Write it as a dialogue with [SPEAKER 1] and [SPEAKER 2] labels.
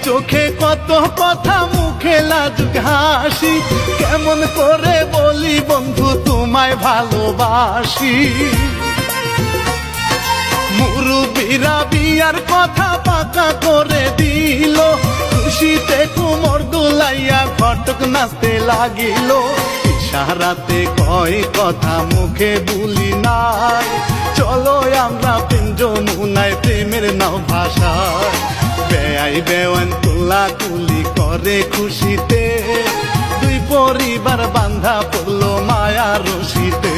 [SPEAKER 1] চোখে কত কথা, মুখে লাজুক হাসি, কেমন করে বলি বন্ধু তোমায় ভালোবাসি। মুরুব্বিরা বিয়ার কথা পাকা করে দিল, খুশিতে কুমর দুলাইয়া ঘটক নাচতে লাগিল। ইশারাতে কয় কথা মুখে বলি নাই, চলো আমরা প্রেম যমুনায় প্রেমের নাও ভাষায়। বেয়াই বেওয়ান তুলা তুলি করে খুশিতে, দুই পরিবার বান্ধা পড়লো মায়া রশিতে।